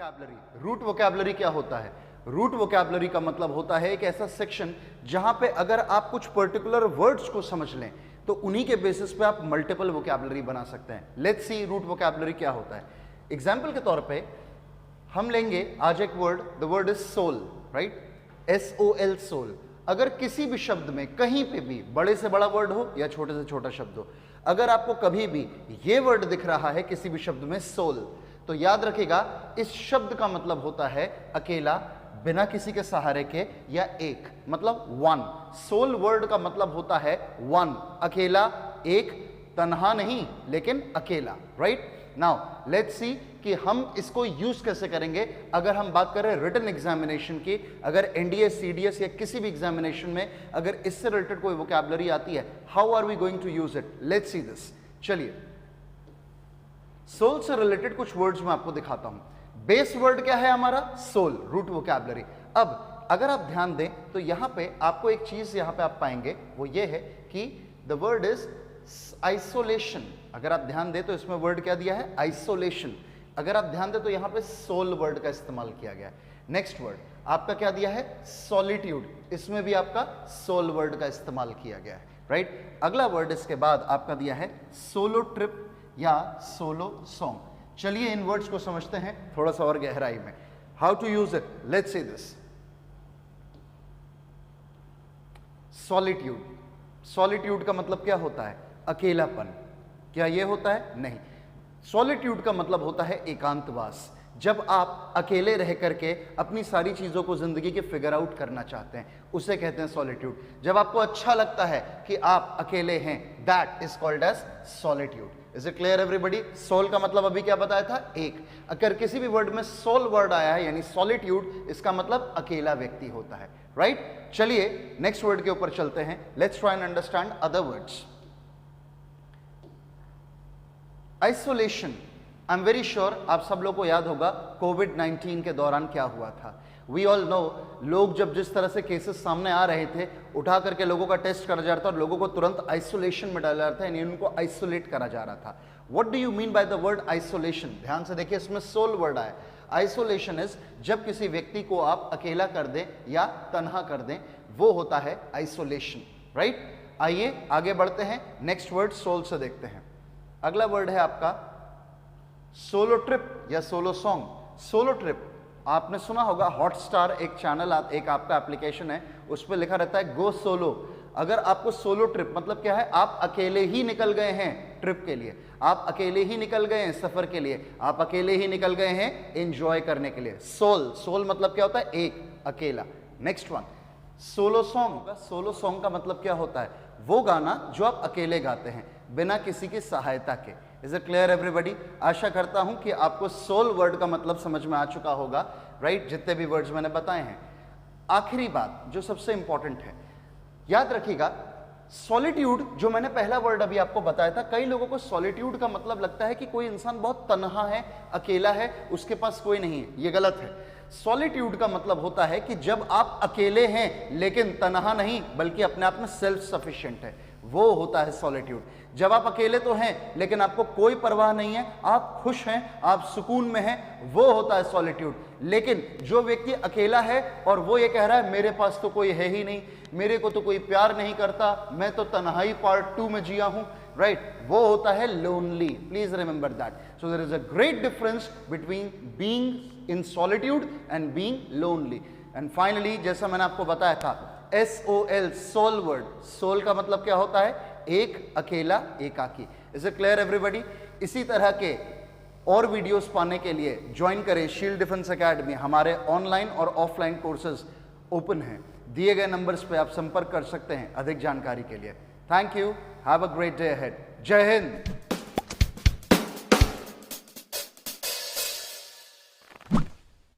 Vocabulary, root vocabulary क्या होता है? रूट वोकैबुलरी का मतलब होता है एक ऐसा सेक्शन जहां पे अगर आप कुछ पर्टिकुलर वर्ड्स को समझ लें तो उन्हीं के बेसिस पे आप मल्टीपल वोकैबुलरी बना सकते हैं। लेट्स सी रूट वोकैबुलरी क्या होता है। एग्जाम्पल के तौर पे हम लेंगे आज एक word, the word is soul, right? SOL, soul. अगर किसी भी शब्द में कहीं पे भी बड़े से बड़ा वर्ड हो या छोटे से छोटा शब्द हो, अगर आपको कभी भी ये वर्ड दिख रहा है किसी भी शब्द में सोल, तो याद रखिएगा इस शब्द का मतलब होता है अकेला, बिना किसी के सहारे के, या एक, मतलब वन। सोल वर्ड का मतलब होता है वन, अकेला, एक, तन्हा नहीं लेकिन अकेला, राइट? नाउ लेट्स सी कि हम इसको यूज कैसे करेंगे। अगर हम बात करें रिटन एग्जामिनेशन की, अगर NDA, CDS या किसी भी एग्जामिनेशन में अगर इससे रिलेटेड कोई वोकैबुलरी आती है, how are we going to use it? Let's see this. चलिए, सोल से रिलेटेड कुछ वर्ड्स मैं आपको दिखाता हूं। बेस वर्ड क्या है हमारा? Soul, root vocabulary. अब अगर आप ध्यान दें तो यहां पे आपको एक चीज यहां पे आप पाएंगे, वो ये है कि द वर्ड इज आइसोलेशन। अगर आप ध्यान दें तो इसमें वर्ड क्या दिया है? आइसोलेशन। अगर आप ध्यान दें तो यहां पे सोल वर्ड का इस्तेमाल किया गया है। नेक्स्ट वर्ड आपका क्या दिया है? सॉलिट्यूड। इसमें भी आपका सोल वर्ड का इस्तेमाल किया गया है, राइट? अगला वर्ड इसके बाद आपका दिया है सोलो ट्रिप या सोलो सॉन्ग। चलिए इन वर्ड्स को समझते हैं थोड़ा सा और गहराई में। How to use it? Let's see this. Solitude. Solitude का मतलब क्या होता है? अकेलापन। क्या ये होता है? नहीं। सॉलिट्यूड का मतलब होता है एकांतवास। जब आप अकेले रह करके अपनी सारी चीजों को जिंदगी के फिगर आउट करना चाहते हैं, उसे कहते हैं सॉलिट्यूड। जब आपको अच्छा लगता है कि आप अकेले हैं, that is called as solitude. Is it clear everybody? Soul का मतलब अभी क्या बताया था? एक। अगर किसी भी वर्ड में सोल वर्ड आया है यानी सॉलिट्यूड, इसका मतलब अकेला व्यक्ति होता है, राइट? चलिए नेक्स्ट वर्ड के ऊपर चलते हैं। Let's try and understand other words. Isolation. I am very sure आप सब लोग को याद होगा कोविड-19 के दौरान क्या हुआ था। वी ऑल नो, लोग जब जिस तरह से केसेस सामने आ रहे थे, उठा करके लोगों का टेस्ट करा जा रहा था और लोगों को तुरंत आइसोलेशन में डाला जा रहा था, यानी उनको आइसोलेट करा जा रहा था। What do you mean by the word isolation? ध्यान से देखिए, इसमें सोल वर्ड आया। आइसोलेशन इज जब किसी व्यक्ति को आप अकेला कर दें या तन्हा कर दें, वो होता है आइसोलेशन, राइट? आइए आगे बढ़ते हैं, नेक्स्ट वर्ड सोल से देखते हैं। अगला वर्ड है आपका सोलो ट्रिप या सोलो सॉन्ग। सोलो ट्रिप आपने सुना होगा, हॉटस्टार एक चैनल, एक आपका एप्लीकेशन है, उस पर लिखा रहता है गो सोलो। अगर आपको सोलो ट्रिप मतलब क्या है? आप अकेले ही निकल गए हैं ट्रिप के लिए, आप अकेले ही निकल गए हैं सफर के लिए, आप अकेले ही निकल गए हैं एंजॉय करने के लिए। सोल, सोल मतलब क्या होता है? एक, अकेला। Next one solo song. Solo song का मतलब क्या होता है? वो गाना जो आप अकेले गाते हैं बिना किसी की सहायता के। Is it clear everybody? आशा करता हूं कि आपको सोल वर्ड का मतलब समझ में आ चुका होगा, राइट? जितने भी वर्ड्स मैंने बताए हैं। आखिरी बात जो सबसे इंपॉर्टेंट है, याद रखिएगा, सॉलिट्यूड जो मैंने पहला वर्ड अभी आपको बताया था, कई लोगों को सॉलिट्यूड का मतलब लगता है कि कोई इंसान बहुत तन्हा है, अकेला है, उसके पास कोई नहीं है। ये गलत है। सॉलिट्यूड का मतलब होता है कि जब आप अकेले हैं लेकिन तन्हा नहीं, बल्कि अपने आप में सेल्फ सफिशिएंट है, वो होता है सॉलिट्यूड। जब आप अकेले तो हैं लेकिन आपको कोई परवाह नहीं है, आप खुश हैं, आप सुकून में हैं, वो होता है सॉलिट्यूड। लेकिन जो व्यक्ति अकेला है और वो ये कह रहा है मेरे पास तो कोई है ही नहीं, मेरे को तो कोई प्यार नहीं करता, मैं तो तन्हाई पार्ट 2 में जिया हूं, राइट? वो होता है lonely. Please remember that. So there is a great difference between being in solitude and being lonely. And finally, जैसा मैंने आपको बताया था, SOL, सोल वर्ड। सोल का मतलब क्या होता है? एक, अकेला, एकाकी। Is it clear everybody? इसी तरह के और वीडियोस पाने के लिए ज्वाइन करें शील्ड डिफेंस एकेडमी। हमारे ऑनलाइन और ऑफलाइन कोर्सेज ओपन हैं। दिए गए नंबर्स पे आप संपर्क कर सकते हैं अधिक जानकारी के लिए। Thank you, have a great day ahead. जय हिंद।